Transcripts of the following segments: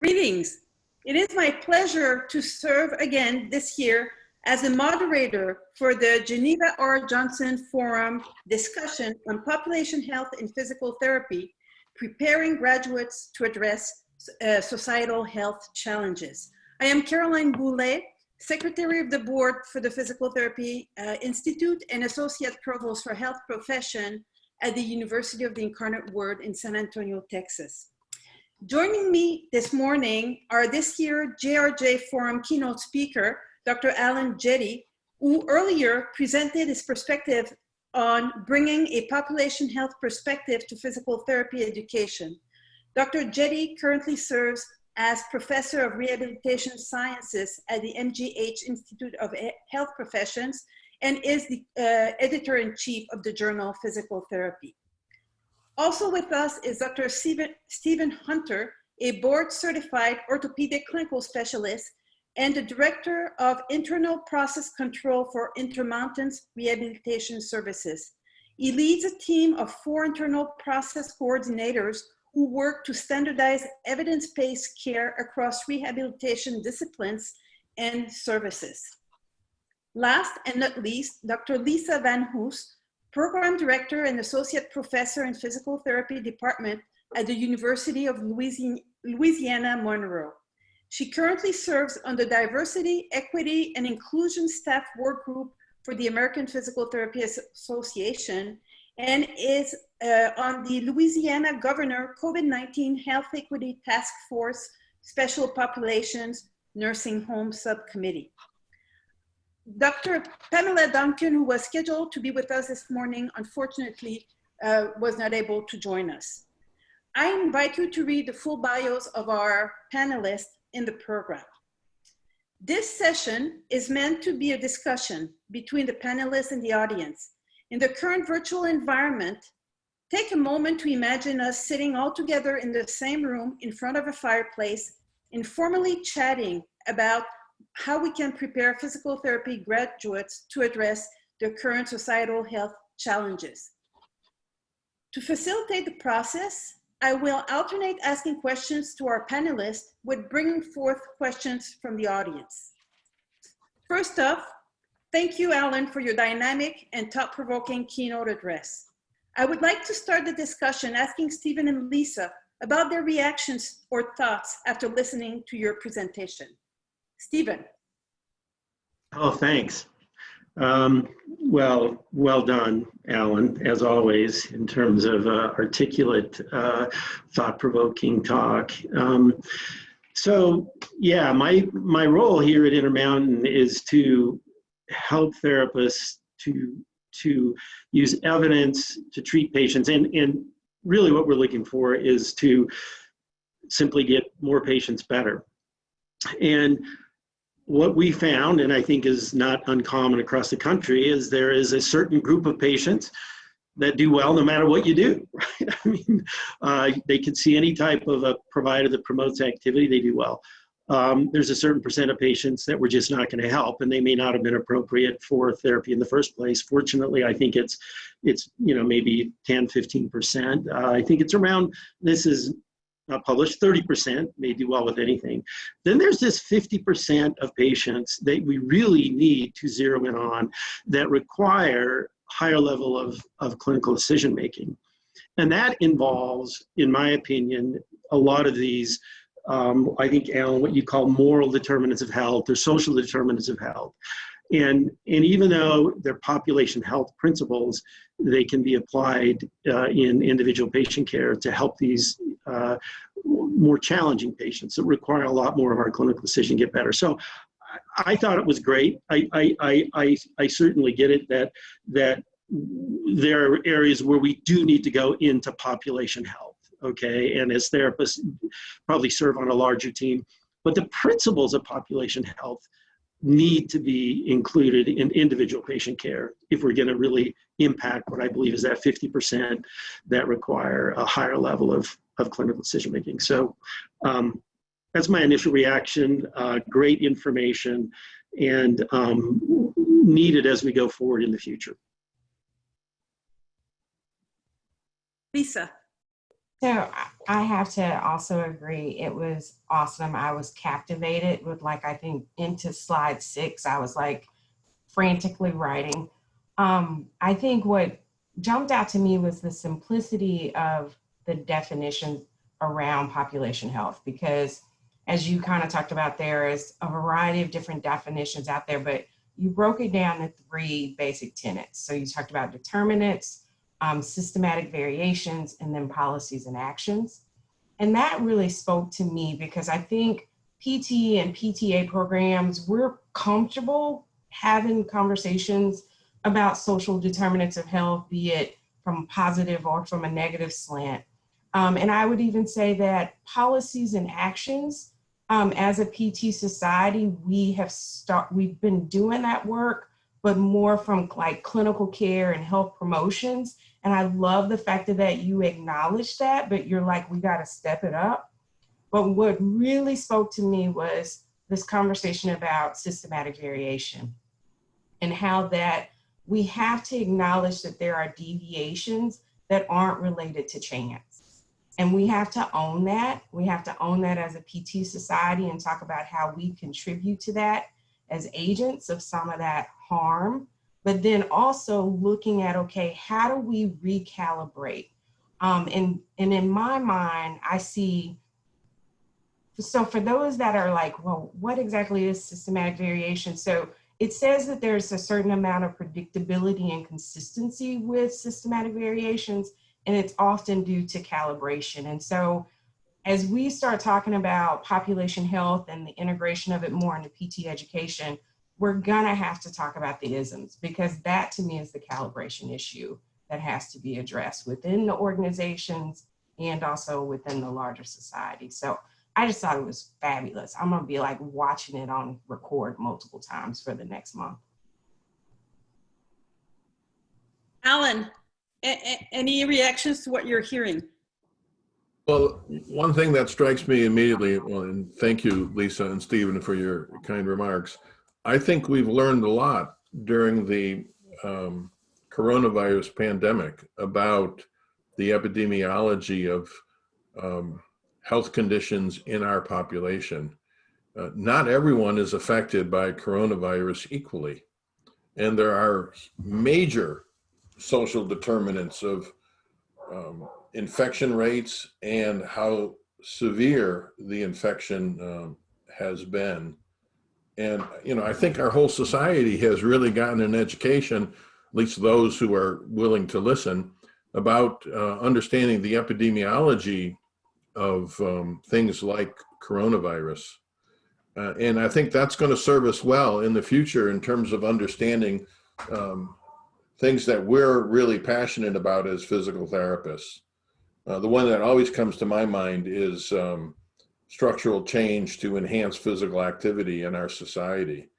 Greetings. It is my pleasure to serve again this year as a moderator for the Geneva R. Johnson Forum discussion on population health and physical therapy, preparing graduates to address societal health challenges. I am Caroline Boulet, Secretary of the Board for the Physical Therapy Institute and Associate Provost for Health Profession at the University of the Incarnate Word in San Antonio, Texas. Joining me this morning are this year GRJ Forum keynote speaker, Dr. Alan Jetty, who earlier presented his perspective on bringing a population health perspective to physical therapy education. Dr. Jetty currently serves as Professor of Rehabilitation Sciences at the MGH Institute of Health Professions and is the editor-in-chief of the journal Physical Therapy. Also with us is Dr. Stephen Hunter, a board-certified orthopedic clinical specialist and the Director of Internal Process Control for Intermountains Rehabilitation Services. He leads a team of 4 internal process coordinators who work to standardize evidence-based care across rehabilitation disciplines and services. Last and not least, Dr. Lisa Van Hoos, Program Director and Associate Professor in Physical Therapy Department at the University of Louisiana Monroe. She currently serves on the Diversity, Equity, and Inclusion Staff Work Group for the American Physical Therapy Association and is on the Louisiana Governor COVID-19 Health Equity Task Force Special Populations Nursing Home Subcommittee. Dr. Pamela Duncan, who was scheduled to be with us this morning, unfortunately was not able to join us. I invite you to read the full bios of our panelists in the program. This session is meant to be a discussion between the panelists and the audience. In the current virtual environment, take a moment to imagine us sitting all together in the same room in front of a fireplace, informally chatting about how we can prepare physical therapy graduates to address the current societal health challenges. To facilitate the process, I will alternate asking questions to our panelists with bringing forth questions from the audience. First off, thank you, Alan, for your dynamic and thought-provoking keynote address. I would like to start the discussion asking Stephen and Lisa about their reactions or thoughts after listening to your presentation. Stephen. Oh, thanks. Well done, Alan, as always, in terms of articulate, thought-provoking talk. So yeah, my role here at Intermountain is to help therapists to use evidence to treat patients. And really what we're looking for is to simply get more patients better. And what we found, and I think is not uncommon across the country, is there is a certain group of patients that do well no matter what you do, right? I mean, they can see any type of a provider that promotes activity, they do well. There's a certain percent of patients that we're just not going to help, and they may not have been appropriate for therapy in the first place. Fortunately, I think it's maybe 10, 15%. I think it's around, this is not published, 30% may do well with anything. Then there's this 50% of patients that we really need to zero in on that require higher level of clinical decision making. And that involves, in my opinion, a lot of these, I think, Alan, what you call moral determinants of health or social determinants of health. And even though they're population health principles, they can be applied in individual patient care to help these more challenging patients that require a lot more of our clinical decision get better. So I thought it was great. I certainly get it that there are areas where we do need to go into population health, okay? And as therapists probably serve on a larger team, but the principles of population health need to be included in individual patient care if we're going to really impact what I believe is that 50% that require a higher level of clinical decision making. So that's my initial reaction. Great information and needed as we go forward in the future. Lisa. So I have to also agree. It was awesome. I was captivated with, like, I think into slide 6, I was like frantically writing. I think what jumped out to me was the simplicity of the definitions around population health, because as you kind of talked about, there is a variety of different definitions out there, but you broke it down to 3 basic tenets. So you talked about determinants, systematic variations, and then policies and actions. And that really spoke to me because I think PT and PTA programs, we're comfortable having conversations about social determinants of health, be it from a positive or from a negative slant. And I would even say that policies and actions, as a PT society, we've been doing that work, but more from like clinical care and health promotions. And I love the fact that you acknowledge that, but you're like, we got to step it up. But what really spoke to me was this conversation about systematic variation and how that we have to acknowledge that there are deviations that aren't related to chance. And we have to own that. We have to own that as a PT society and talk about how we contribute to that as agents of some of that harm. But then also looking at, okay, how do we recalibrate? And in my mind, I see, so for those that are like, well, what exactly is systematic variation? So it says that there's a certain amount of predictability and consistency with systematic variations, and it's often due to calibration. And so as we start talking about population health and the integration of it more into PT education, we're gonna have to talk about the isms, because that to me is the calibration issue that has to be addressed within the organizations and also within the larger society. So I just thought it was fabulous. I'm gonna be like watching it on record multiple times for the next month. Alan, any reactions to what you're hearing? Well, one thing that strikes me immediately, well, and thank you, Lisa and Stephen, for your kind remarks. I think we've learned a lot during the coronavirus pandemic about the epidemiology of health conditions in our population. Not everyone is affected by coronavirus equally. And there are major social determinants of infection rates and how severe the infection has been. And, you know, I think our whole society has really gotten an education, at least those who are willing to listen, about understanding the epidemiology of things like coronavirus. And I think that's going to serve us well in the future in terms of understanding things that we're really passionate about as physical therapists. The one that always comes to my mind is structural change to enhance physical activity in our society.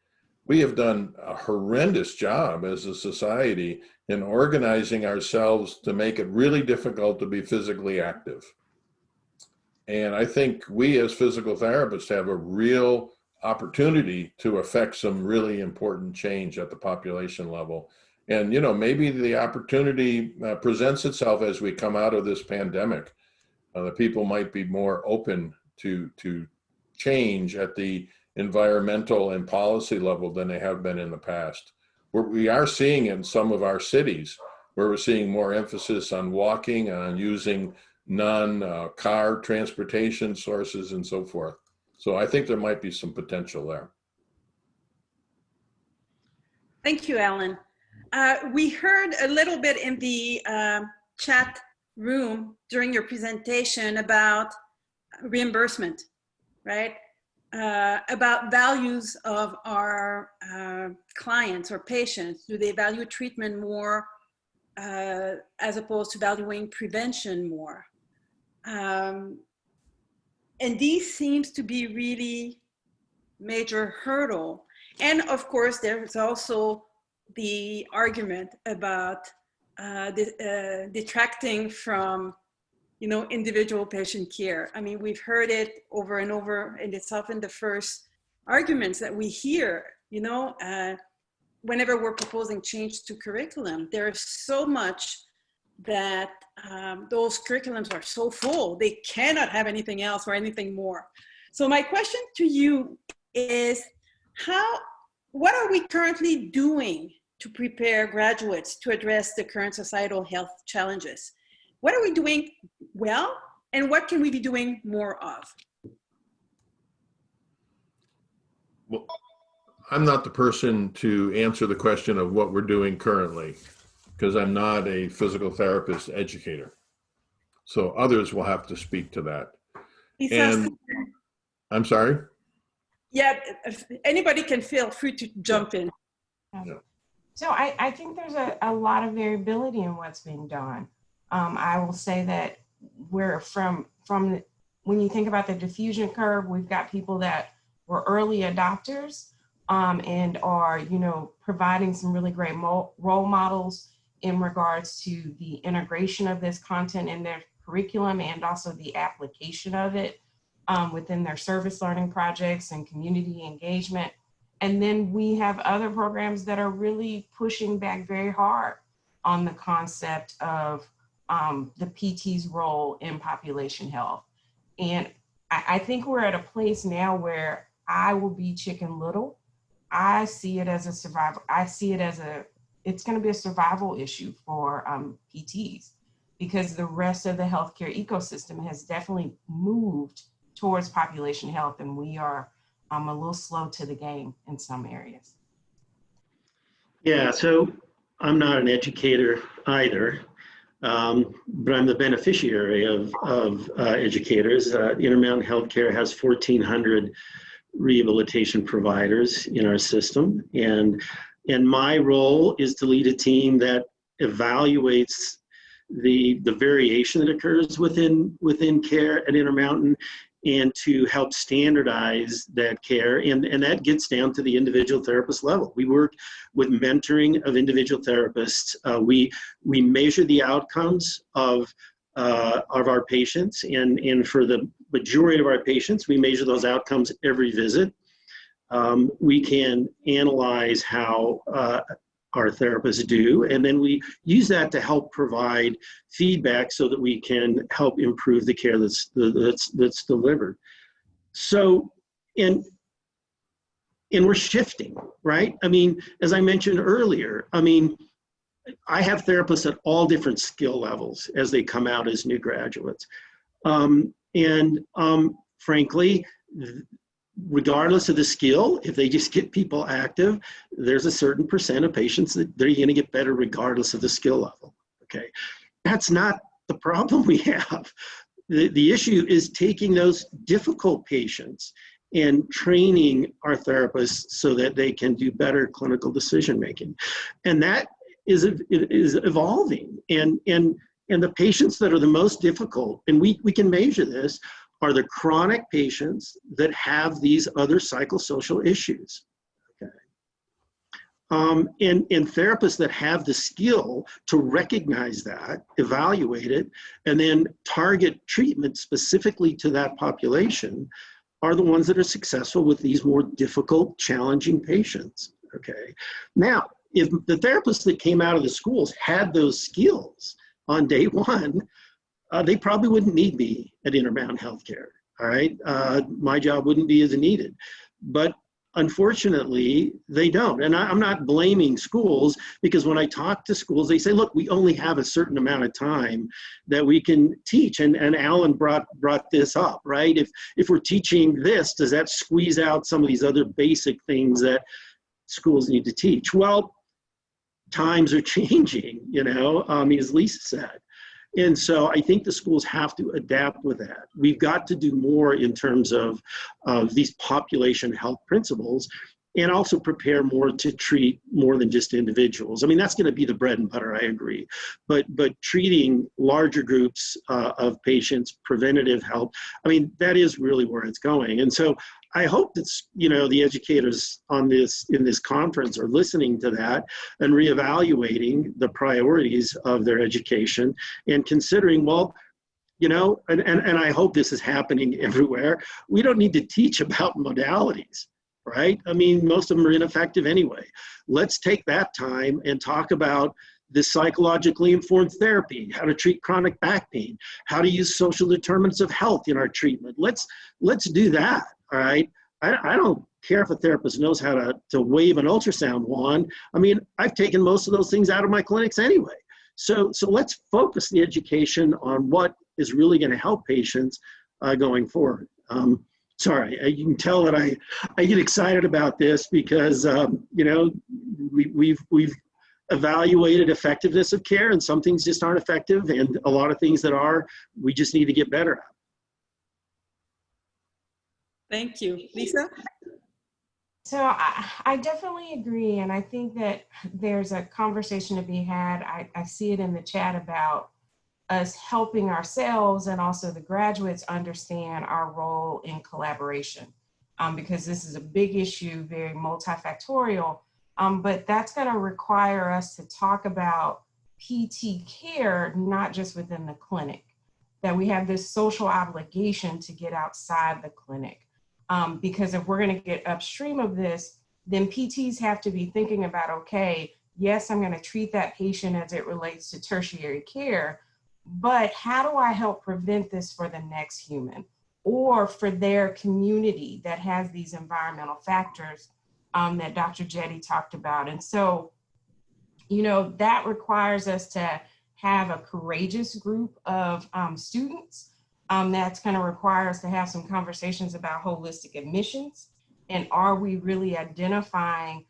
We have done a horrendous job as a society in organizing ourselves to make it really difficult to be physically active. And I think we as physical therapists have a real opportunity to affect some really important change at the population level. And, you know, maybe the opportunity presents itself as we come out of this pandemic. The people might be more open to change at the environmental and policy level than they have been in the past. We are seeing in some of our cities where we're seeing more emphasis on walking, on using non-car transportation sources and so forth. So I think there might be some potential there. Thank you, Alan. We heard a little bit in the chat room during your presentation about reimbursement, right? About values of our clients or patients. Do they value treatment more as opposed to valuing prevention more? And these seems to be really major hurdle. And of course, there's also the argument about detracting from, you know, individual patient care. I mean, we've heard it over and over, and it's often the first arguments that we hear, you know, whenever we're proposing change to curriculum. There is so much that those curriculums are so full, they cannot have anything else or anything more. So my question to you is, what are we currently doing to prepare graduates to address the current societal health challenges? What are we doing well, and what can we be doing more of? Well, I'm not the person to answer the question of what we're doing currently, because I'm not a physical therapist educator. So others will have to speak to that. And I'm sorry? Yeah, if anybody can feel free to jump in. Yeah. So I think there's a lot of variability in what's being done. I will say that we're from when you think about the diffusion curve, we've got people that were early adopters and are, providing some really great role models in regards to the integration of this content in their curriculum and also the application of it within their service learning projects and community engagement. And then we have other programs that are really pushing back very hard on the concept of the PT's role in population health. And I think we're at a place now where I will be Chicken Little. I see it as a survival. I see it as it's going to be a survival issue for PTs, because the rest of the healthcare ecosystem has definitely moved towards population health, and we are a little slow to the game in some areas. Yeah, so I'm not an educator either, but I'm the beneficiary of educators. Intermountain Healthcare has 1,400 rehabilitation providers in our system, and my role is to lead a team that evaluates the variation that occurs within care at Intermountain, and to help standardize that care, and that gets down to the individual therapist level. We work with mentoring of individual therapists. We measure the outcomes of our patients, and for the majority of our patients, we measure those outcomes every visit. We can analyze how our therapists do, and then we use that to help provide feedback so that we can help improve the care that's delivered. So, and we're shifting, right? I mean, as I mentioned earlier, I have therapists at all different skill levels as they come out as new graduates. Frankly, regardless of the skill, if they just get people active, there's a certain percent of patients that they're going to get better regardless of the skill level, okay? That's not the problem we have. The issue is taking those difficult patients and training our therapists so that they can do better clinical decision-making. And that is evolving. And the patients that are the most difficult, and we can measure this, are the chronic patients that have these other psychosocial issues, okay? And therapists that have the skill to recognize that, evaluate it, and then target treatment specifically to that population are the ones that are successful with these more difficult, challenging patients, okay? Now, if the therapists that came out of the schools had those skills on day one, they probably wouldn't need me at Intermountain Healthcare, all right? My job wouldn't be as needed. But unfortunately, they don't. And I'm not blaming schools, because when I talk to schools, they say, look, we only have a certain amount of time that we can teach. And Alan brought this up, right? If we're teaching this, does that squeeze out some of these other basic things that schools need to teach? Well, times are changing, as Lisa said. And so I think the schools have to adapt with that. We've got to do more in terms of these population health principles, and also prepare more to treat more than just individuals. I mean, that's going to be the bread and butter, I agree. But treating larger groups of patients, preventative health, I mean, that is really where it's going. And so I hope that, the educators in this conference are listening to that and reevaluating the priorities of their education and considering, well, and I hope this is happening everywhere. We don't need to teach about modalities, right? I mean, most of them are ineffective anyway. Let's take that time and talk about this psychologically informed therapy, how to treat chronic back pain, how to use social determinants of health in our treatment. Let's do that, all right? I don't care if a therapist knows how to wave an ultrasound wand. I mean, I've taken most of those things out of my clinics anyway. So let's focus the education on what is really going to help patients going forward. Sorry, you can tell that I get excited about this because you know, we've evaluated effectiveness of care, and some things just aren't effective, and a lot of things that are, we just need to get better at. Thank you. Lisa? So I definitely agree. And I think that there's a conversation to be had. I see it in the chat about us helping ourselves and also the graduates understand our role in collaboration, because this is a big issue, very multifactorial, but that's going to require us to talk about PT care, not just within the clinic, that we have this social obligation to get outside the clinic. Because if we're going to get upstream of this, then PTs have to be thinking about, okay, yes, I'm going to treat that patient as it relates to tertiary care, but how do I help prevent this for the next human or for their community that has these environmental factors that Dr. Jetty talked about? And so, you know, that requires us to have a courageous group of students. That's going to require us to have some conversations about holistic admissions. And are we really identifying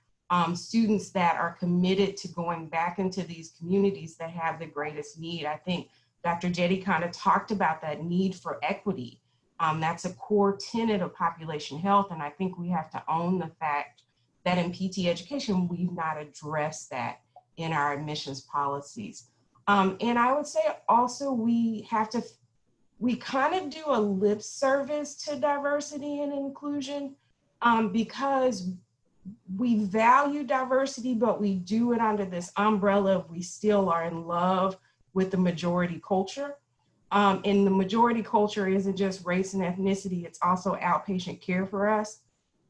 students that are committed to going back into these communities that have the greatest need? I think Dr. Jetty kind of talked about that need for equity. That's a core tenet of population health. And I think we have to own the fact that in PT education, we've not addressed that in our admissions policies. And I would say also we kind of do a lip service to diversity and inclusion because we value diversity, but we do it under this umbrella of we still are in love with the majority culture. And the majority culture isn't just race and ethnicity, it's also outpatient care for us.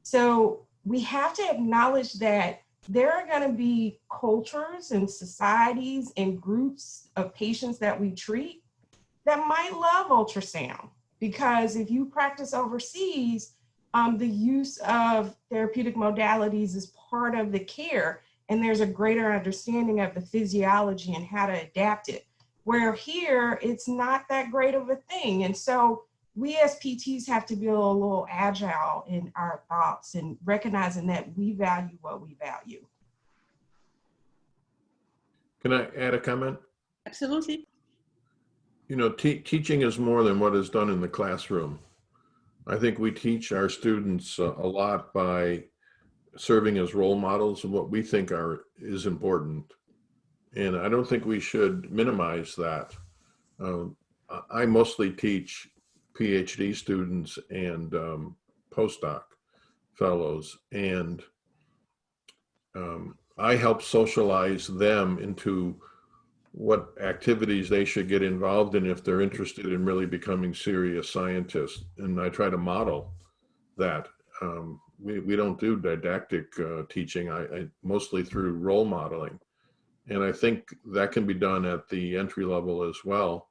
So we have to acknowledge that there are going to be cultures and societies and groups of patients that we treat that might love ultrasound, because if you practice overseas, the use of therapeutic modalities is part of the care, and there's a greater understanding of the physiology and how to adapt it. Where here, it's not that great of a thing. And so we as PTs have to be a little agile in our thoughts and recognizing that we value what we value. Can I add a comment? Absolutely. You know, teaching is more than what is done in the classroom. I think we teach our students a lot by serving as role models of what we think is important. And I don't think we should minimize that. I mostly teach PhD students and postdoc fellows, and I help socialize them into what activities they should get involved in if they're interested in really becoming serious scientists. And I try to model that. We don't do didactic teaching, I mostly through role modeling. And I think that can be done at the entry level as well,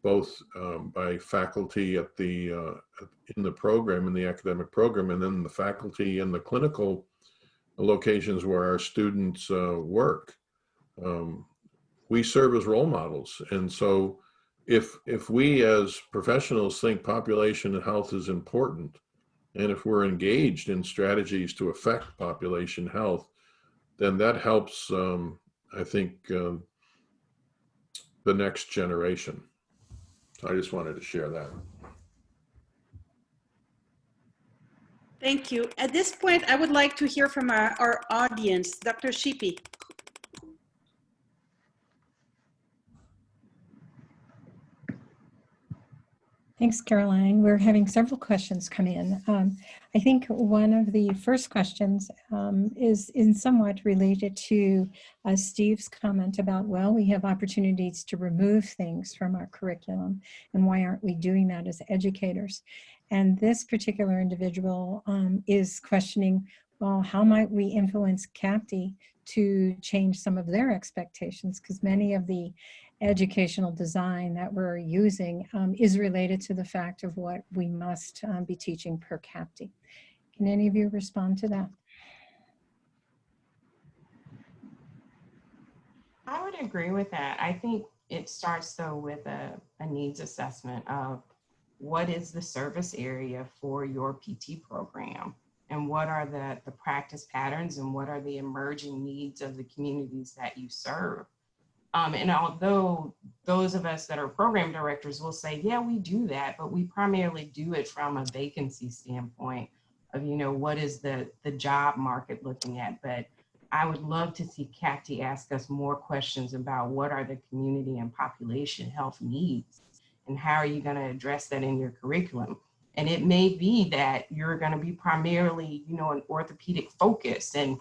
both by faculty at in the program, in the academic program, and then the faculty in the clinical locations where our students work. We serve as role models. And so if we as professionals think population health is important, and if we're engaged in strategies to affect population health, then that helps, I think, the next generation. So I just wanted to share that. Thank you. At this point, I would like to hear from our audience. Dr. Sheepy. Thanks, Caroline. We're having several questions come in. I think one of the first questions is somewhat related to Steve's comment about, well, we have opportunities to remove things from our curriculum, and why aren't we doing that as educators? And this particular individual is questioning, well, how might we influence CAPTI to change some of their expectations, because many of the educational design that we're using is related to the fact of what we must be teaching per CAPTE. Can any of you respond to that? I would agree with that. I think it starts though with a needs assessment of what is the service area for your PT program, and what are the practice patterns, and what are the emerging needs of the communities that you serve. And although those of us that are program directors will say, yeah, we do that, but we primarily do it from a vacancy standpoint of, you know, what is the job market looking at. But I would love to see CAPTE ask us more questions about what are the community and population health needs, and how are you going to address that in your curriculum. And it may be that you're going to be primarily, you know, an orthopedic focus, and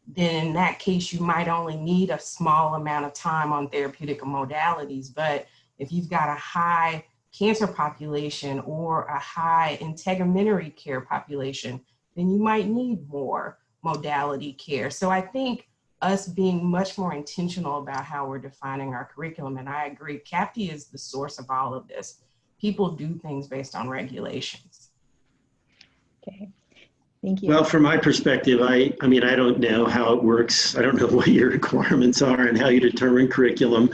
then in that case, you might only need a small amount of time on therapeutic modalities. But if you've got a high cancer population or a high integumentary care population, then you might need more modality care. So I think us being much more intentional about how we're defining our curriculum, and I agree, CAPTE is the source of all of this. People do things based on regulations. Okay, thank you. Well, from my perspective, I mean, I don't know how it works. I don't know what your requirements are and how you determine curriculum.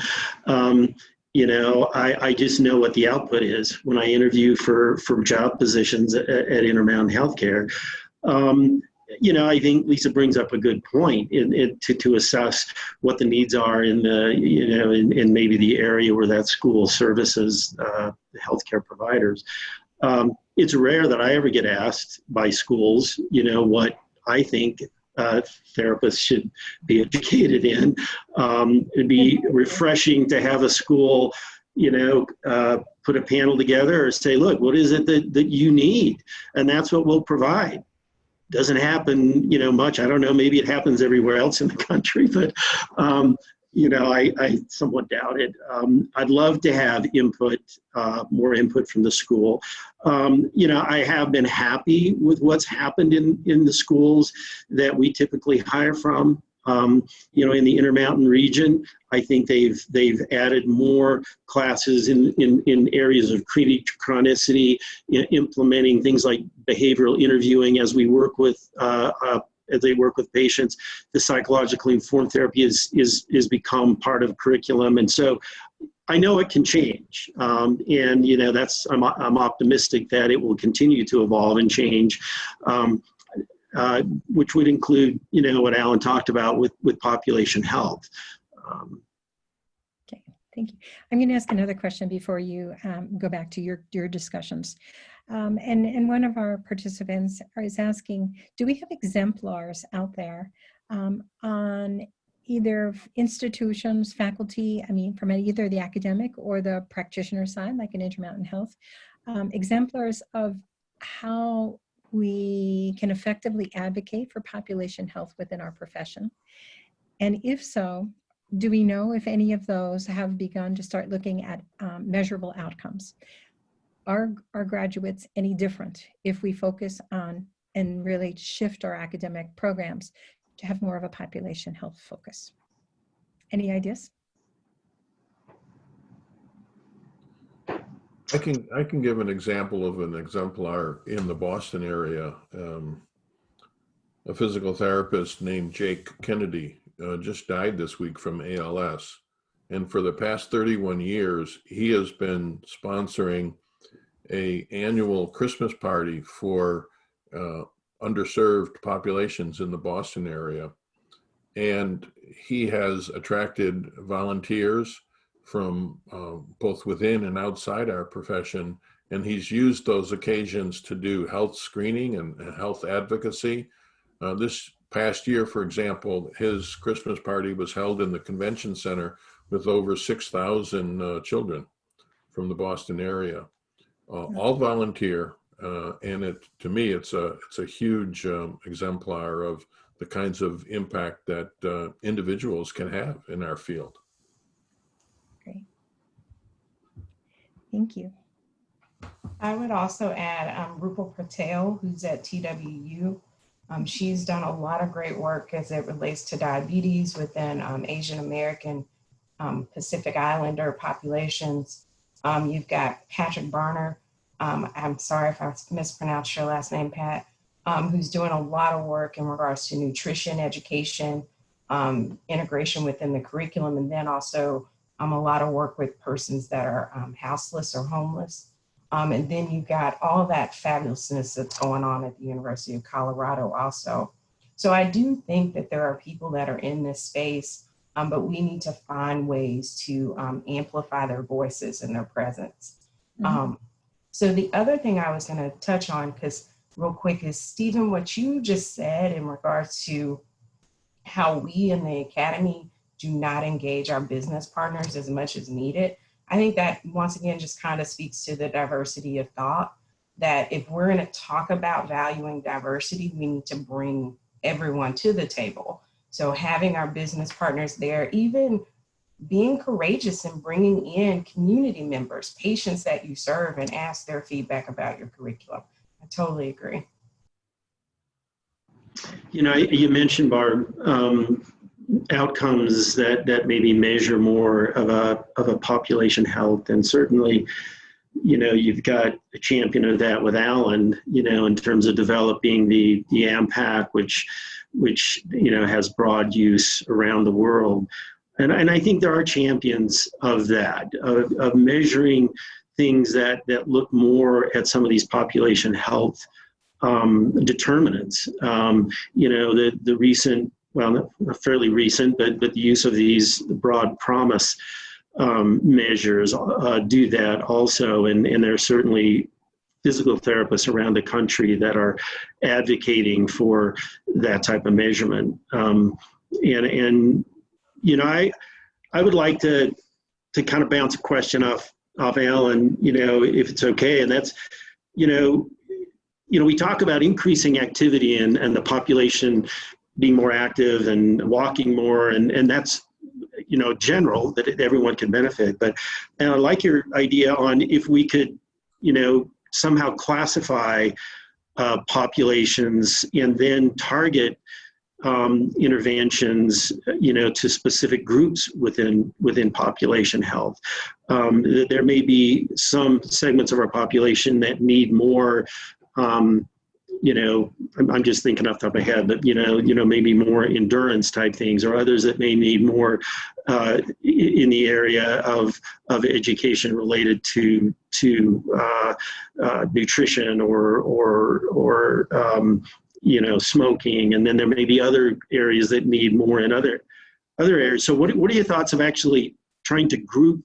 You know, I just know what the output is when I interview for job positions at Intermountain Healthcare. You know, I think Lisa brings up a good point to assess what the needs are in the, you know, in maybe the area where that school services the healthcare providers. It's rare that I ever get asked by schools, you know, what I think therapists should be educated in. It'd be refreshing to have a school, you know, put a panel together or say, look, what is it that you need? And that's what we'll provide. Doesn't happen, you know, much. I don't know, maybe it happens everywhere else in the country, but, you know, I somewhat doubt it. I'd love to have input, more input from the school. You know, I have been happy with what's happened in the schools that we typically hire from. You know, in the Intermountain region, I think they've added more classes in areas of chronicity, implementing things like behavioral interviewing as we work with as they work with patients. The psychologically informed therapy is become part of curriculum, and so I know it can change. And you know, I'm optimistic that it will continue to evolve and change. Which would include, you know, what Alan talked about with population health. Okay, thank you. I'm going to ask another question before you go back to your discussions. And one of our participants is asking, do we have exemplars out there on either institutions, faculty, I mean, from either the academic or the practitioner side, like in Intermountain Health, exemplars of how we can effectively advocate for population health within our profession? And if so, do we know if any of those have begun to start looking at measurable outcomes? Are our graduates any different if we focus on and really shift our academic programs to have more of a population health focus? Any ideas? I can give an example of an exemplar in the Boston area. A physical therapist named Jake Kennedy just died this week from ALS. And for the past 31 years, he has been sponsoring an annual Christmas party for underserved populations in the Boston area. And he has attracted volunteers from both within and outside our profession. And he's used those occasions to do health screening and health advocacy. This past year, for example, his Christmas party was held in the convention center with over 6,000 children from the Boston area, all volunteer. And to me, it's a huge exemplar of the kinds of impact that individuals can have in our field. Great. Thank you. I would also add Rupal Patel, who's at TWU. She's done a lot of great work as it relates to diabetes within Asian American Pacific Islander populations. You've got Patrick Barner. I'm sorry if I mispronounced your last name, Pat, who's doing a lot of work in regards to nutrition education, integration within the curriculum, and then also a lot of work with persons that are houseless or homeless. And then you've got all that fabulousness that's going on at the University of Colorado also. So I do think that there are people that are in this space, but we need to find ways to amplify their voices and their presence. Mm-hmm. So the other thing I was going to touch on, because real quick, is Stephen, what you just said in regards to how we in the academy do not engage our business partners as much as needed. I think that once again just kind of speaks to the diversity of thought, that if we're going to talk about valuing diversity, we need to bring everyone to the table. So having our business partners there, even being courageous and bringing in community members, patients that you serve, and ask their feedback about your curriculum. I totally agree. You know, you mentioned, Barb, outcomes that maybe measure more of a population health, and certainly, you know, you've got a champion of that with Alan, you know, in terms of developing the AMPAC, which you know has broad use around the world, and I think there are champions of that, of measuring things that look more at some of these population health determinants. You know, the recent, well, not fairly recent, but the use of these broad promise measures do that also, and there are certainly physical therapists around the country that are advocating for that type of measurement. And you know, I would like to kind of bounce a question off Alan, you know, if it's okay, and that's, you know, we talk about increasing activity and the population being more active and walking more, and that's, you know, general, that everyone can benefit. But and I like your idea on if we could, you know, somehow classify populations and then target interventions, you know, to specific groups within population health. There may be some segments of our population that need more. You know, I'm just thinking off the top of my head, but you know, maybe more endurance type things, or others that may need more in the area of education related to nutrition or you know, smoking, and then there may be other areas that need more in other areas. So what are your thoughts of actually trying to group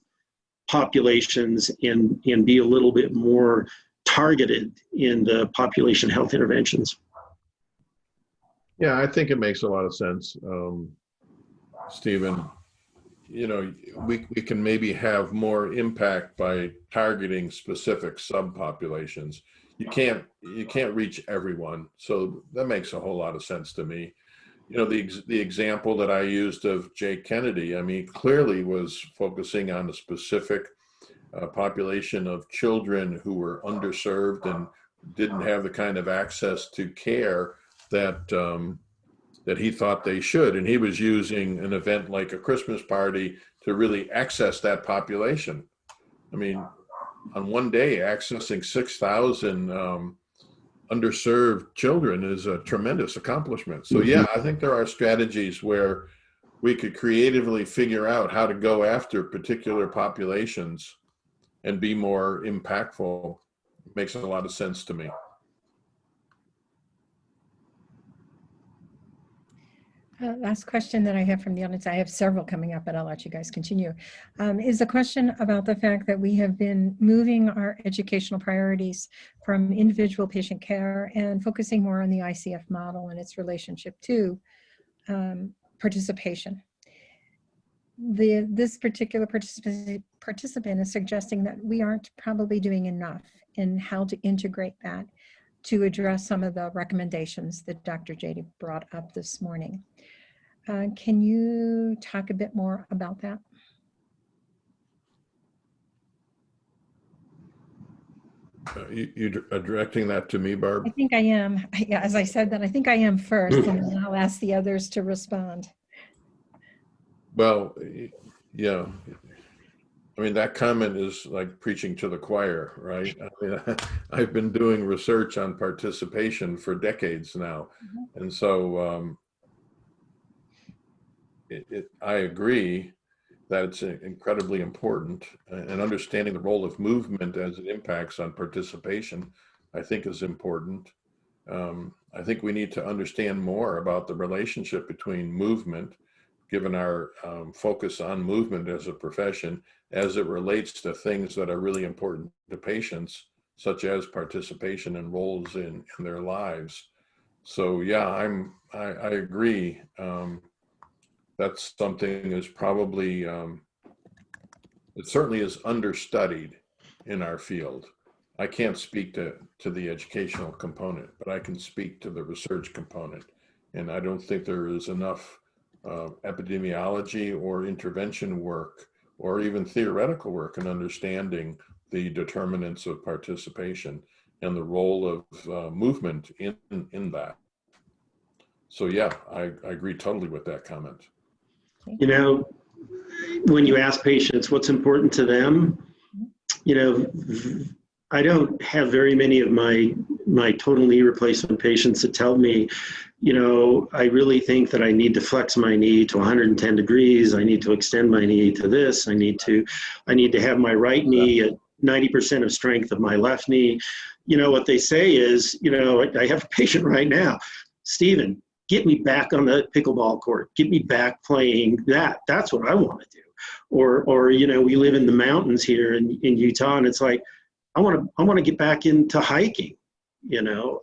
populations and be a little bit more targeted in the population health interventions? Yeah, I think it makes a lot of sense, Stephen. You know, we can maybe have more impact by targeting specific subpopulations. You can't reach everyone, so that makes a whole lot of sense to me. You know, the example that I used of Jake Kennedy, I mean, clearly was focusing on a specific population of children who were underserved and didn't have the kind of access to care that that he thought they should. And he was using an event like a Christmas party to really access that population. I mean, on one day, accessing 6,000 underserved children is a tremendous accomplishment. So yeah, I think there are strategies where we could creatively figure out how to go after particular populations and be more impactful. It makes a lot of sense to me. Last question that I have from the audience, I have several coming up, but I'll let you guys continue, is a question about the fact that we have been moving our educational priorities from individual patient care and focusing more on the ICF model and its relationship to participation. This particular participant is suggesting that we aren't probably doing enough in how to integrate that to address some of the recommendations that Dr. Jady brought up this morning. Can you talk a bit more about that? You are directing that to me, Barb? I think I am. Yeah, as I said that, I think I am first, and then I'll ask the others to respond. Well, yeah. I mean, that comment is like preaching to the choir, right? I mean, I've been doing research on participation for decades now. And so I agree that it's incredibly important, and understanding the role of movement as it impacts on participation, I think is important. I think we need to understand more about the relationship between movement, given our focus on movement as a profession, as it relates to things that are really important to patients, such as participation and roles in their lives. So yeah, I agree. That's something is probably, it certainly is understudied in our field. I can't speak to the educational component, but I can speak to the research component. And I don't think there is enough epidemiology or intervention work or even theoretical work in understanding the determinants of participation and the role of movement in that. So yeah, I agree totally with that comment. You know, when you ask patients what's important to them, you know, I don't have very many of my total knee replacement patients that tell me, you know, I really think that I need to flex my knee to 110 degrees. I need to extend my knee to this. I need to have my right knee at 90% of strength of my left knee. You know, what they say is, you know, I have a patient right now, Stephen, get me back on the pickleball court. Get me back playing that. That's what I want to do. Or you know, we live in the mountains here in Utah, and it's like, I want to get back into hiking, you know.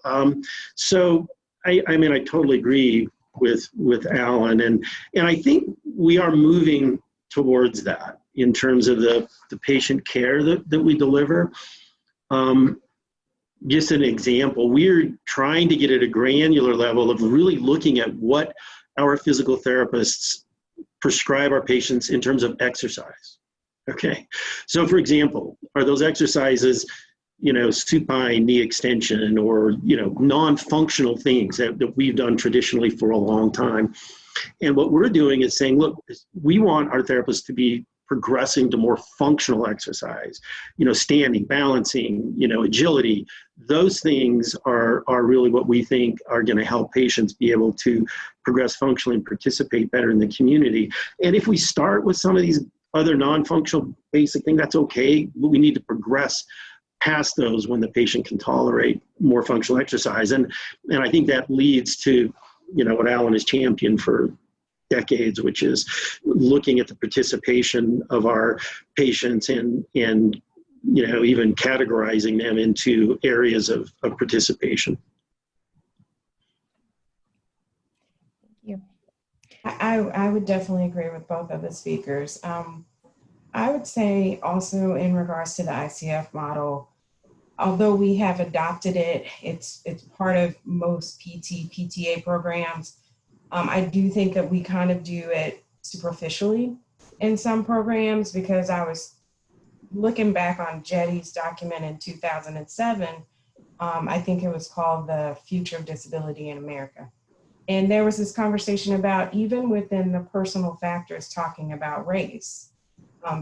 So I mean, I totally agree with Alan, and I think we are moving towards that in terms of the patient care that we deliver. Just an example, we're trying to get at a granular level of really looking at what our physical therapists prescribe our patients in terms of exercise. Okay, so for example, are those exercises, you know, supine knee extension, or, you know, non-functional things that we've done traditionally for a long time? And what we're doing is saying, look, we want our therapists to be progressing to more functional exercise, you know, standing, balancing, you know, agility. Those things are really what we think are going to help patients be able to progress functionally and participate better in the community. And if we start with some of these other non-functional basic things, that's okay, but we need to progress past those when the patient can tolerate more functional exercise. And I think that leads to, you know, what Alan has championed for decades, which is looking at the participation of our patients and you know, even categorizing them into areas of participation. Thank you. I would definitely agree with both of the speakers. I would say also in regards to the ICF model, although we have adopted it, it's part of most PTA programs. I do think that we kind of do it superficially in some programs, because I was looking back on Jetty's document in 2007. I think it was called The Future of Disability in America. And there was this conversation about, even within the personal factors, talking about race.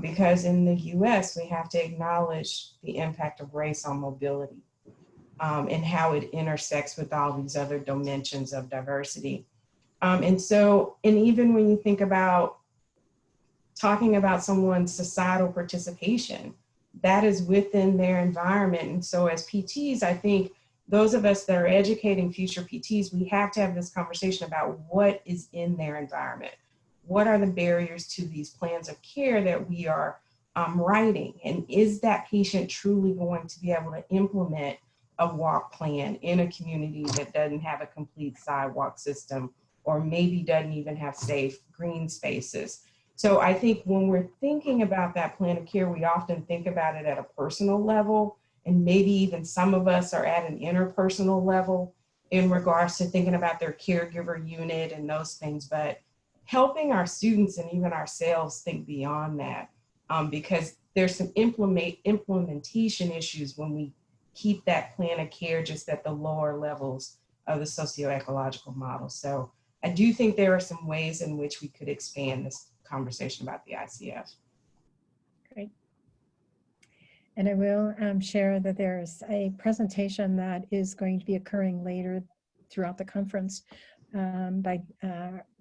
Because in the US, we have to acknowledge the impact of race on mobility and how it intersects with all these other dimensions of diversity. And even when you think about talking about someone's societal participation, that is within their environment. And so as PTs, I think those of us that are educating future PTs, we have to have this conversation about what is in their environment. What are the barriers to these plans of care that we are writing? And is that patient truly going to be able to implement a walk plan in a community that doesn't have a complete sidewalk system, or maybe doesn't even have safe green spaces? So I think when we're thinking about that plan of care, we often think about it at a personal level, and maybe even some of us are at an interpersonal level in regards to thinking about their caregiver unit and those things. But helping our students and even ourselves think beyond that, because there's some implementation issues when we keep that plan of care just at the lower levels of the socio-ecological model. So I do think there are some ways in which we could expand this conversation about the ICF. Great. And I will share that there's a presentation that is going to be occurring later throughout the conference by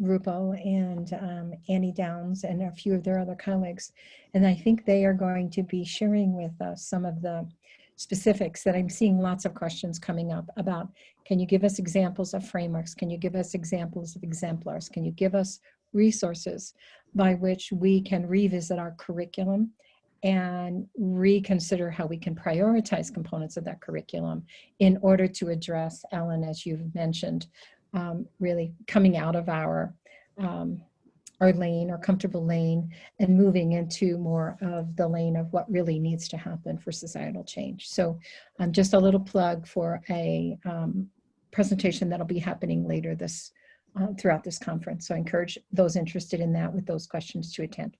Rupo and Annie Downs and a few of their other colleagues. And I think they are going to be sharing with us some of the specifics that I'm seeing lots of questions coming up about. Can you give us examples of frameworks? Can you give us examples of exemplars? Can you give us resources by which we can revisit our curriculum and reconsider how we can prioritize components of that curriculum in order to address, Alan, as you've mentioned, really coming out of our lane, our comfortable lane, and moving into more of the lane of what really needs to happen for societal change. So just a little plug for a presentation that'll be happening later this throughout this conference. So I encourage those interested in that with those questions to attend.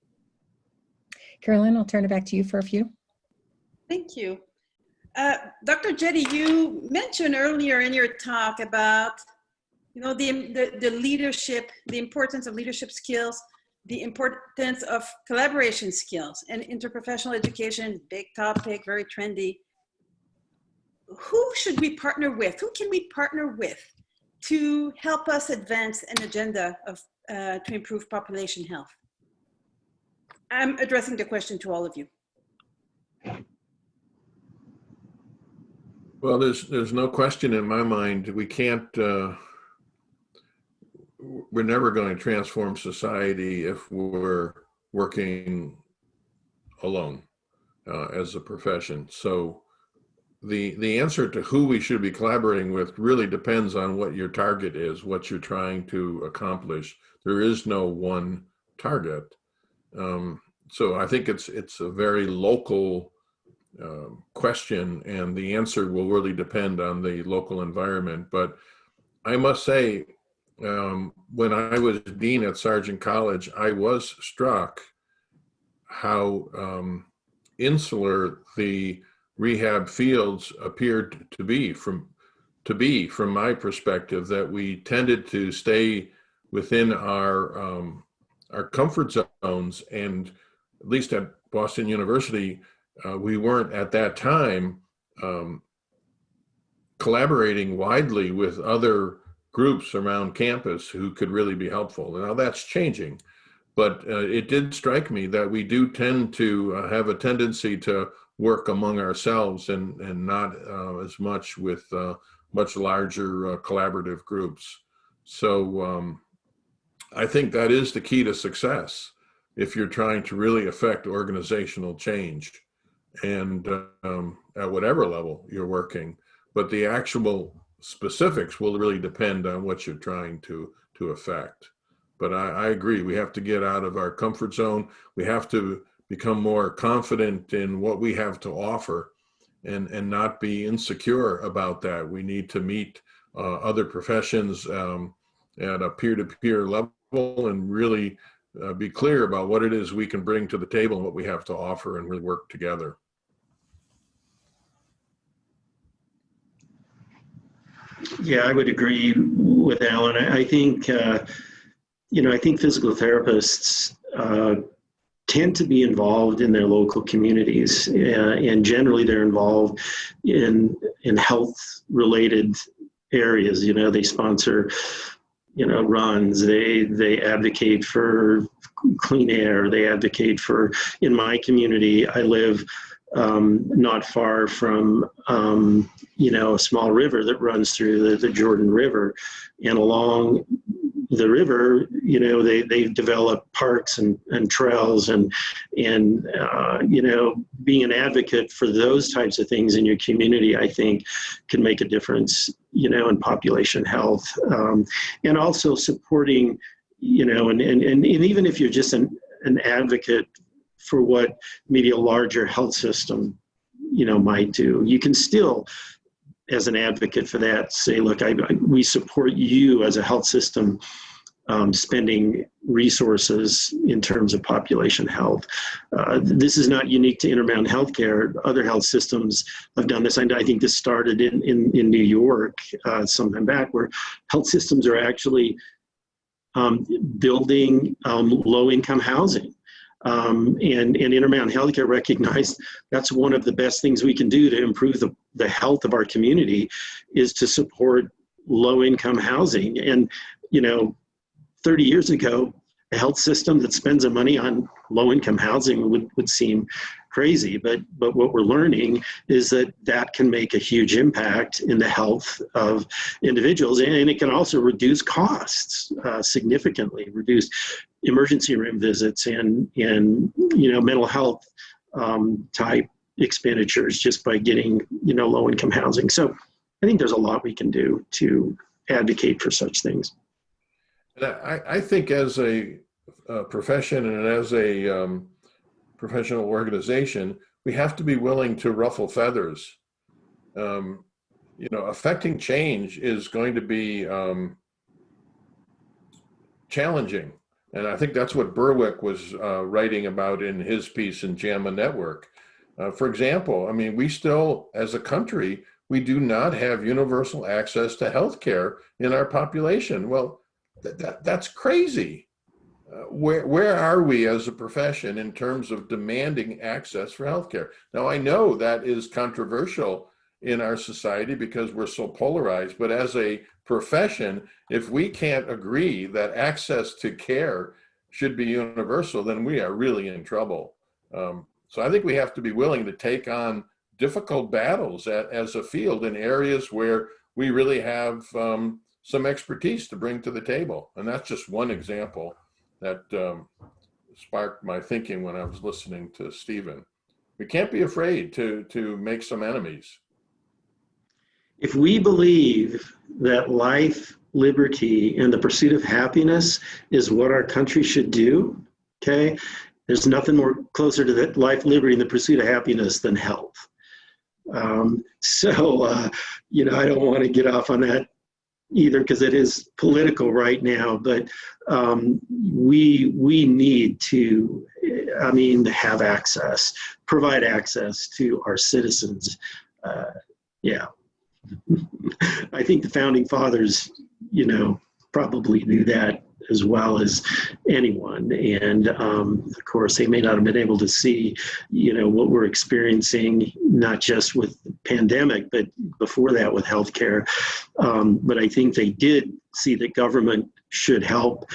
Caroline, I'll turn it back to you for a few. Thank you. Dr. Jetty, you mentioned earlier in your talk about the leadership, the importance of leadership skills, the importance of collaboration skills, and interprofessional education, big topic, very trendy. Who should we partner with? Who can we partner with to help us advance an agenda of to improve population health? I'm addressing the question to all of you. Well, there's no question in my mind. We can't. We're never going to transform society if we're working alone as a profession. So the answer to who we should be collaborating with really depends on what your target is, what you're trying to accomplish. There is no one target. So I think it's a very local question, and the answer will really depend on the local environment. But I must say, when I was dean at Sargent College, I was struck how insular the rehab fields appeared to be from my perspective, that we tended to stay within our comfort zones. And at least at Boston University, we weren't at that time collaborating widely with other groups around campus who could really be helpful. Now that's changing, but it did strike me that we do tend to have a tendency to work among ourselves and not as much with much larger collaborative groups. So I think that is the key to success if you're trying to really affect organizational change, and at whatever level you're working. But the actual specifics will really depend on what you're trying to affect. But I agree, we have to get out of our comfort zone. We have to become more confident in what we have to offer and not be insecure about that. We need to meet other professions at a peer-to-peer level and really be clear about what it is we can bring to the table and what we have to offer, and really work together. Yeah, I would agree with Alan. I think, I think physical therapists tend to be involved in their local communities, and generally they're involved in health-related areas. They sponsor, runs. They advocate for clean air. They advocate for. In my community, I live not far from a small river that runs through the Jordan River, and along the river, they've developed parks and trails and being an advocate for those types of things in your community, I think, can make a difference, in population health, and also supporting, and even if you're just an advocate for what maybe a larger health system, might do, you can still, as an advocate for that, say, look, we support you as a health system spending resources in terms of population health. This is not unique to Intermountain Healthcare. Other health systems have done this. And I think this started in New York sometime back, where health systems are actually building low-income housing. And Intermountain Healthcare recognized that's one of the best things we can do to improve the health of our community, is to support low-income housing. And, 30 years ago, a health system that spends the money on low-income housing would seem crazy. But what we're learning is that can make a huge impact in the health of individuals, and it can also reduce costs significantly, reduce emergency room visits and mental health type expenditures just by getting low-income housing. So I think there's a lot we can do to advocate for such things. I think as a profession and as a professional organization, we have to be willing to ruffle feathers. Affecting change is going to be challenging. And I think that's what Berwick was writing about in his piece in JAMA Network. For example, we still, as a country, we do not have universal access to healthcare in our population. Well, that's crazy. Where are we as a profession in terms of demanding access for healthcare? Now, I know that is controversial in our society because we're so polarized, but as a profession, if we can't agree that access to care should be universal, then we are really in trouble. So I think we have to be willing to take on difficult battles as a field in areas where we really have some expertise to bring to the table. And that's just one example that sparked my thinking when I was listening to Stephen. We can't be afraid to make some enemies. If we believe that life, liberty, and the pursuit of happiness is what our country should do, okay, there's nothing more closer to that life, liberty, and the pursuit of happiness than health. I don't want to get off on that either, because it is political right now, but we need to, have access, provide access to our citizens. I think the founding fathers, probably knew that as well as anyone. And of course, they may not have been able to see, what we're experiencing, not just with the pandemic, but before that with healthcare. But I think they did see that government should help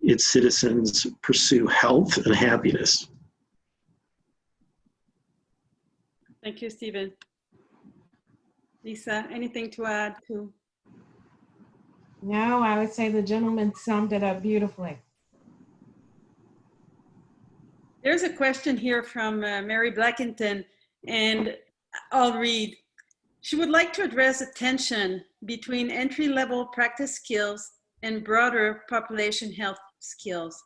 its citizens pursue health and happiness. Thank you, Stephen. Lisa, anything to add to? No, I would say the gentleman summed it up beautifully. There's a question here from Mary Blackington, and I'll read. She would like to address the tension between entry-level practice skills and broader population health skills.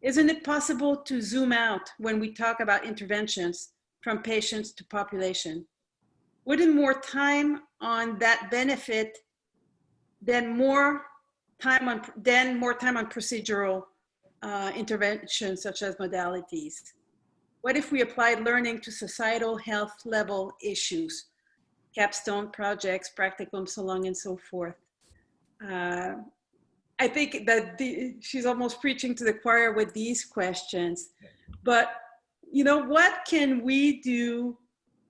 Isn't it possible to zoom out when we talk about interventions from patients to population? Wouldn't more time on that benefit than more time on procedural interventions such as modalities? What if we applied learning to societal health level issues, capstone projects, practicum, so long and so forth? I think that she's almost preaching to the choir with these questions, but what can we do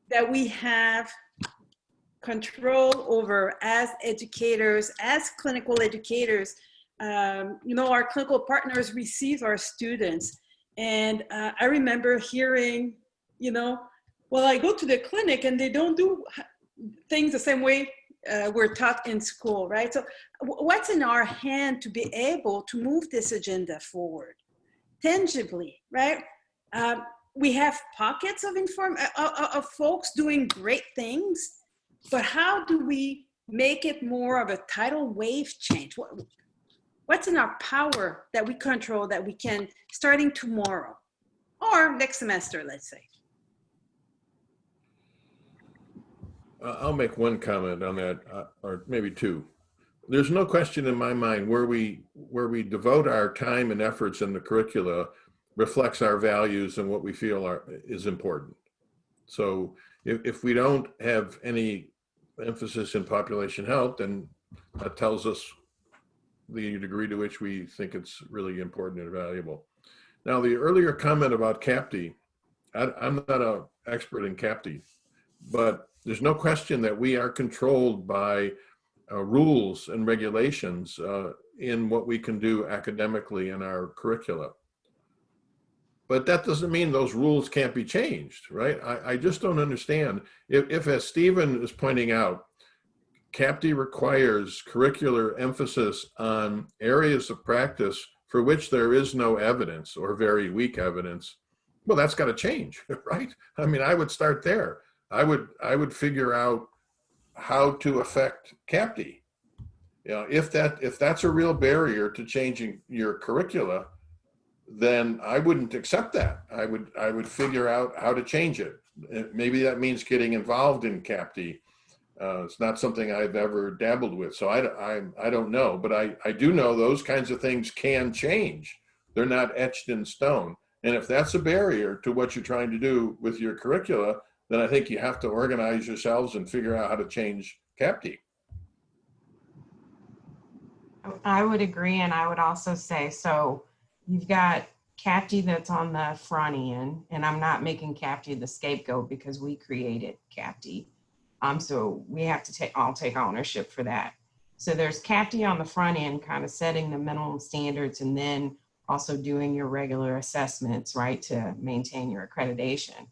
that we have control over as educators, as clinical educators? Our clinical partners receive our students. And I remember hearing, well, I go to the clinic and they don't do things the same way we're taught in school, right? So what's in our hand to be able to move this agenda forward tangibly, right? We have pockets of folks doing great things, but how do we make it more of a tidal wave change? What's in our power that we control, that we can, starting tomorrow or next semester, let's say? I'll make one comment on that, or maybe two. there's no question in my mind where we devote our time and efforts in the curricula reflects our values and what we feel is important. So if we don't have any emphasis in population health, then that tells us the degree to which we think it's really important and valuable. Now, the earlier comment about CAPTI, I'm not an expert in CAPTI, but there's no question that we are controlled by rules and regulations in what we can do academically in our curricula. But that doesn't mean those rules can't be changed, right? I just don't understand. If, as Stephen is pointing out, CAPTI requires curricular emphasis on areas of practice for which there is no evidence or very weak evidence, well, that's got to change, right? I mean, I would start there. I would figure out how to affect CAPTI. You know, if that's a real barrier to changing your curricula, then I wouldn't accept that. I would figure out how to change it. Maybe that means getting involved in CAPTI. It's not something I've ever dabbled with, so I don't know. But I do know those kinds of things can change. They're not etched in stone. And if that's a barrier to what you're trying to do with your curricula, then I think you have to organize yourselves and figure out how to change CAPTI. I would agree, and I would also say, so you've got CAPTI that's on the front end, and I'm not making CAPTI the scapegoat because we created CAPTI. So we have to all take ownership for that. So there's CAPTI on the front end, kind of setting the minimum standards and then also doing your regular assessments, right, to maintain your accreditation.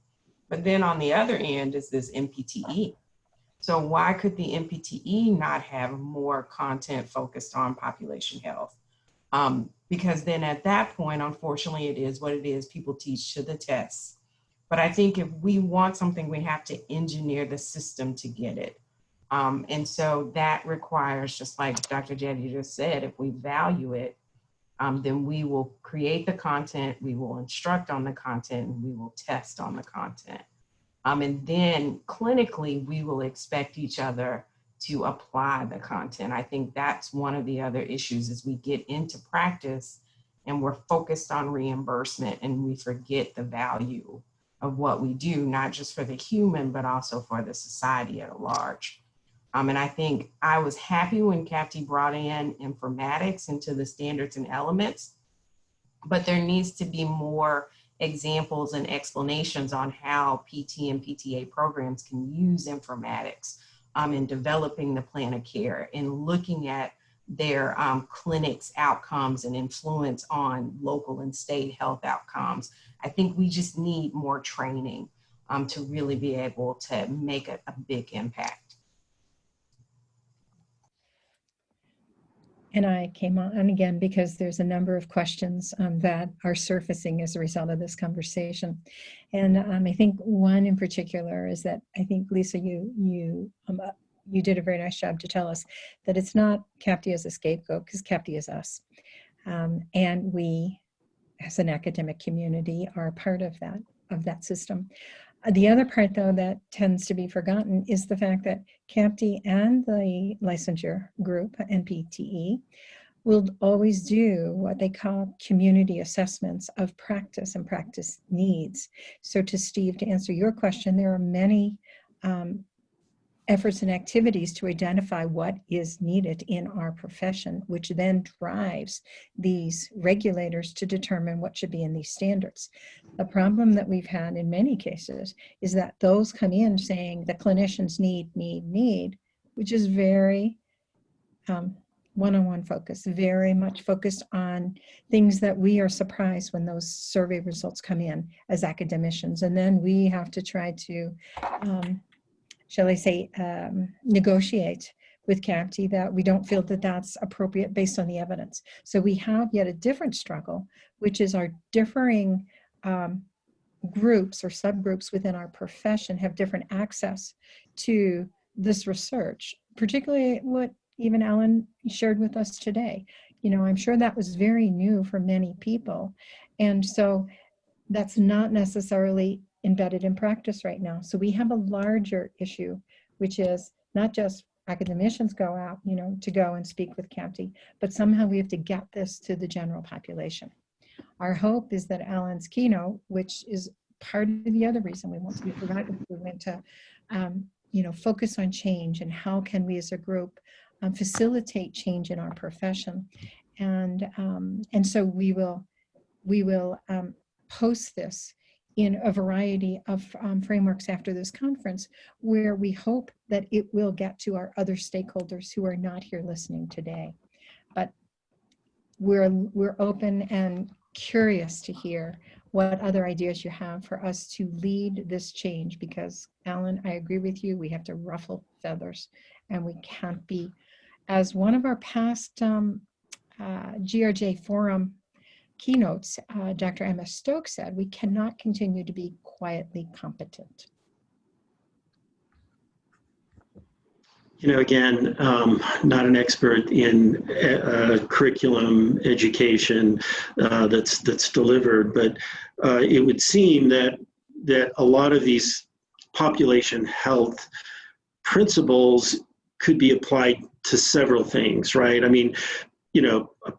But then on the other end is this MPTE. So why could the MPTE not have more content focused on population health? Because then at that point, unfortunately, it is what it is. People teach to the tests. But I think if we want something, we have to engineer the system to get it. And so that requires, just like Dr. Jetty just said, if we value it, then we will create the content, we will instruct on the content, and we will test on the content. And then clinically, we will expect each other to apply the content. I think that's one of the other issues as we get into practice and we're focused on reimbursement and we forget the value of what we do, not just for the human, but also for the society at large. And I think I was happy when CAPTI brought in informatics into the standards and elements, but there needs to be more examples and explanations on how PT and PTA programs can use informatics in developing the plan of care and looking at their clinics outcomes and influence on local and state health outcomes. I think we just need more training to really be able to make a big impact. And I came on again because there's a number of questions that are surfacing as a result of this conversation. And I think one in particular is that I think, Lisa, you did a very nice job to tell us that it's not CAPTI as a scapegoat, because CAPTI is us. And we, as an academic community, are part of that system. The other part, though, that tends to be forgotten is the fact that CAPTI and the licensure group, NPTE, will always do what they call community assessments of practice and practice needs. So to Steve, to answer your question, there are many efforts and activities to identify what is needed in our profession, which then drives these regulators to determine what should be in these standards. The problem that we've had in many cases is that those come in saying the clinicians need, which is very one-on-one focus, very much focused on things that we are surprised when those survey results come in as academicians. And then we have to try to shall I say, negotiate with CAPTI that we don't feel that that's appropriate based on the evidence. So we have yet a different struggle, which is our differing groups or subgroups within our profession have different access to this research, particularly what even Alan shared with us today. You know, I'm sure that was very new for many people. And so that's not necessarily embedded in practice right now. So we have a larger issue, which is not just academicians go out, to go and speak with CAPTE, but somehow we have to get this to the general population. Our hope is that Alan's keynote, which is part of the other reason we want to be provided, we want to, focus on change and how can we as a group facilitate change in our profession. And so we will post this in a variety of frameworks after this conference, where we hope that it will get to our other stakeholders who are not here listening today. But we're open and curious to hear what other ideas you have for us to lead this change, because Alan, I agree with you, we have to ruffle feathers, and we can't be, as one of our past GRJ forum keynotes, Dr. Emma Stokes said, we cannot continue to be quietly competent. Again, not an expert in curriculum education that's delivered, but it would seem that a lot of these population health principles could be applied to several things, right? I mean,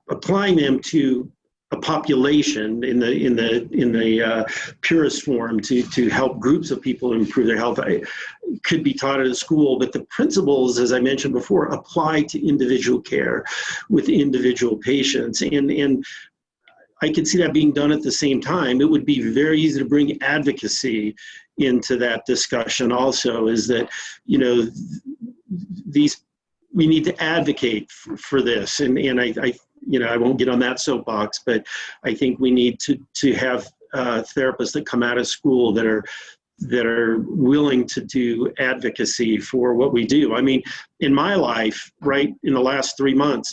applying them to a population in the purest form to help groups of people improve their health could be taught at a school, but the principles, as I mentioned before, apply to individual care with individual patients. And I could see that being done at the same time. It would be very easy to bring advocacy into that discussion also, is that, we need to advocate for this. And I won't get on that soapbox, but I think we need to have therapists that come out of school that are willing to do advocacy for what we do. I mean, in my life, right, in the last 3 months,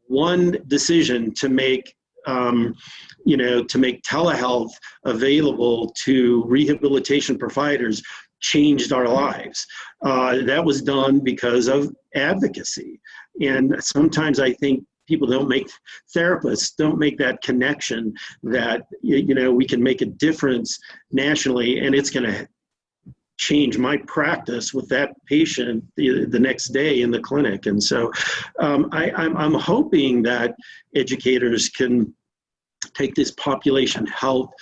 one decision to make telehealth available to rehabilitation providers changed our lives. That was done because of advocacy. And sometimes I think therapists don't make that connection that, we can make a difference nationally, and it's going to change my practice with that patient the next day in the clinic. And so I'm hoping that educators can take this population health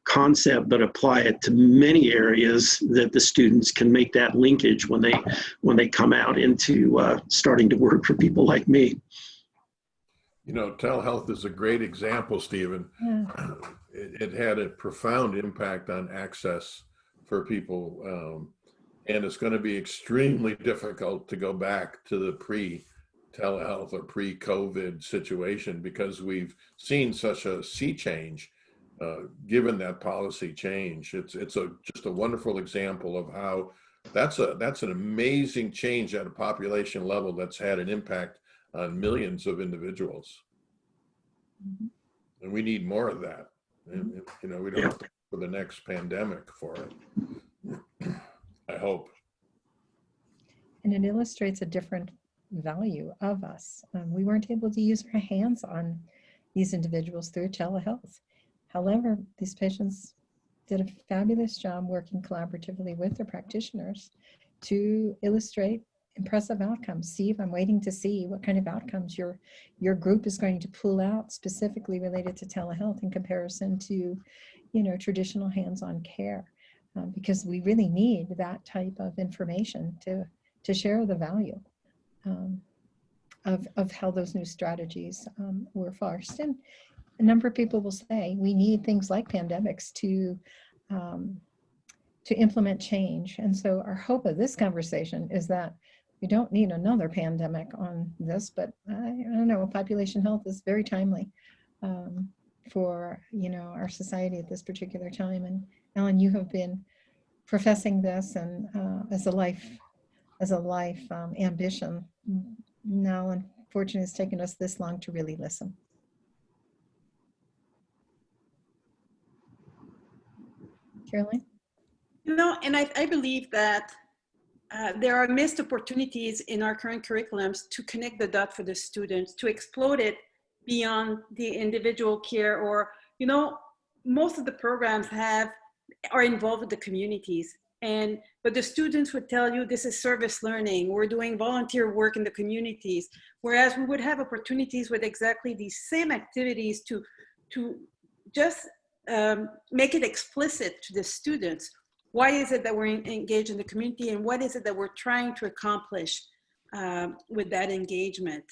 concept, but apply it to many areas, that the students can make that linkage when they come out into starting to work for people like me. Telehealth is a great example, Stephen. Yeah. It had a profound impact on access for people, and it's going to be extremely difficult to go back to the pre-telehealth or pre-COVID situation, because we've seen such a sea change. Given that policy change, it's just a wonderful example of how that's an amazing change at a population level that's had an impact on millions of individuals. Mm-hmm. And we need more of that. And, we don't have to wait for the next pandemic for it. I hope. And it illustrates a different value of us. We weren't able to use our hands on these individuals through telehealth. However, these patients did a fabulous job working collaboratively with their practitioners to illustrate impressive outcomes. Steve, I'm waiting to see what kind of outcomes your group is going to pull out specifically related to telehealth in comparison to, traditional hands-on care, because we really need that type of information to share the value of how those new strategies were forced. And a number of people will say we need things like pandemics to implement change. And so our hope of this conversation is that we don't need another pandemic on this, but I don't know, population health is very timely for our society at this particular time. And Alan, you have been professing this and as a life ambition. Now, unfortunately, it's taken us this long to really listen. Caroline? And I believe that there are missed opportunities in our current curriculums to connect the dot for the students, to explode it beyond the individual care, or, most of the programs are involved with the communities. but the students would tell you this is service learning, we're doing volunteer work in the communities, whereas we would have opportunities with exactly these same activities to just make it explicit to the students. Why is it that we're engaged in the community, and what is it that we're trying to accomplish with that engagement?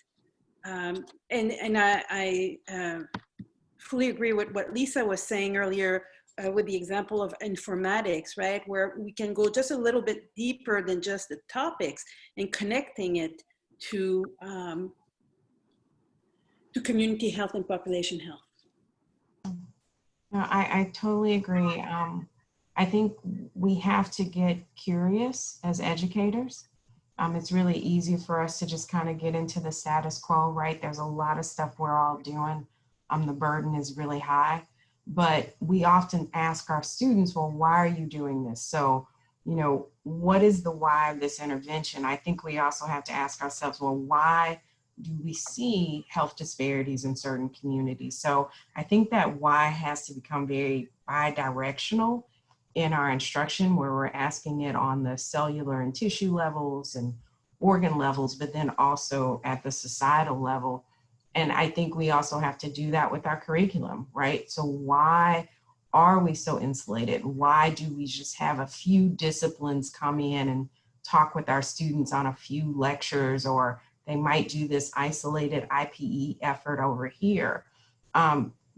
And I fully agree with what Lisa was saying earlier with the example of informatics, right? Where we can go just a little bit deeper than just the topics and connecting it to community health and population health. No, I totally agree. I think we have to get curious as educators. It's really easy for us to just kind of get into the status quo, right? There's a lot of stuff we're all doing. The burden is really high, but we often ask our students, well, why are you doing this? So, you know, what is the why of this intervention? I think we also have to ask ourselves, well, why do we see health disparities in certain communities? So I think that why has to become very bi-directional in our instruction, where we're asking it on the cellular and tissue levels and organ levels, but then also at the societal level. And I think we also have to do that with our curriculum, right? So why are we so insulated? Why do we just have a few disciplines come in and talk with our students on a few lectures, or they might do this isolated IPE effort over here?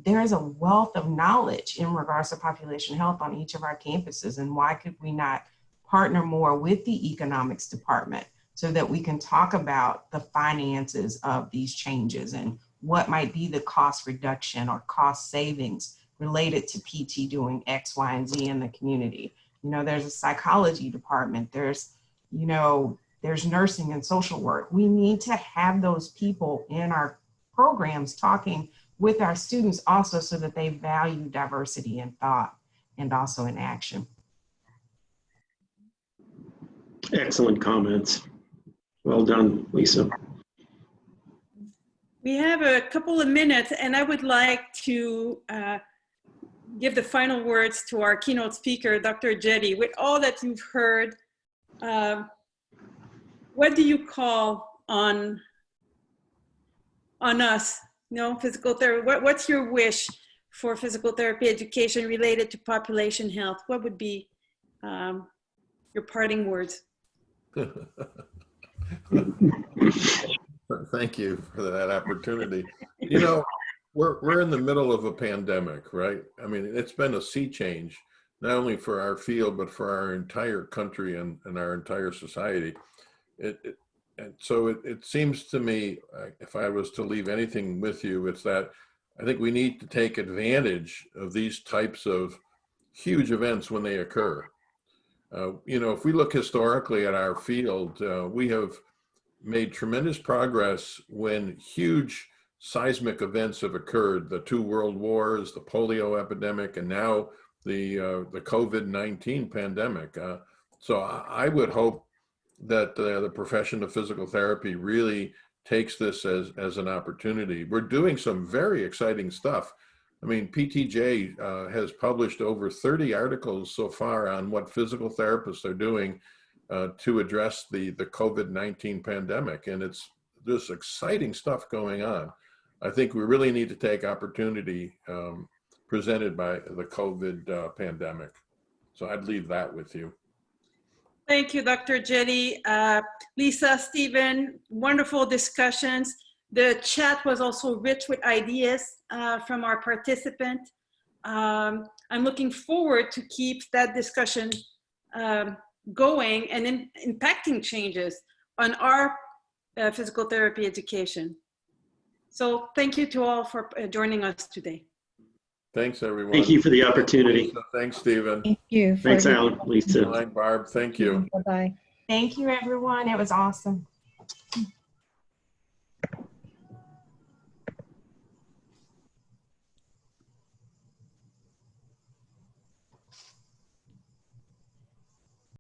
There is a wealth of knowledge in regards to population health on each of our campuses. And why could we not partner more with the economics department so that we can talk about the finances of these changes and what might be the cost reduction or cost savings related to PT doing X, Y, and Z in the community? You know, there's a psychology department, there's nursing and social work. We need to have those people in our programs talking with our students also, so that they value diversity in thought and also in action. Excellent comments. Well done, Lisa. We have a couple of minutes, and I would like to give the final words to our keynote speaker, Dr. Jetty. With all that you've heard, what do you call on us? No, physical therapy. What's your wish for physical therapy education related to population health? What would be your parting words? Thank you for that opportunity. You know, we're in the middle of a pandemic, right? I mean, it's been a sea change, not only for our field, but for our entire country and our entire society. And so it seems to me, if I was to leave anything with you, it's that I think we need to take advantage of these types of huge events when they occur. You know, if we look historically at our field, we have made tremendous progress when huge seismic events have occurred, the 2 world wars, the polio epidemic, and now the COVID-19 pandemic. So I would hope that the profession of physical therapy really takes this as an opportunity. We're doing some very exciting stuff. I mean, PTJ has published over 30 articles so far on what physical therapists are doing to address the COVID-19 pandemic. And it's this exciting stuff going on. I think we really need to take opportunity presented by the COVID pandemic. So I'd leave that with you. Thank you, Dr. Jetty. Lisa, Stephen, wonderful discussions. The chat was also rich with ideas from our participants. I'm looking forward to keep that discussion going and impacting changes on our physical therapy education. So thank you to all for joining us today. Thanks, everyone. Thank you for the opportunity. Lisa, thanks, Stephen. Thank you. Thanks, Alan, Lisa. Bye, Barb. Thank you. Bye-bye. Thank you, everyone. It was awesome.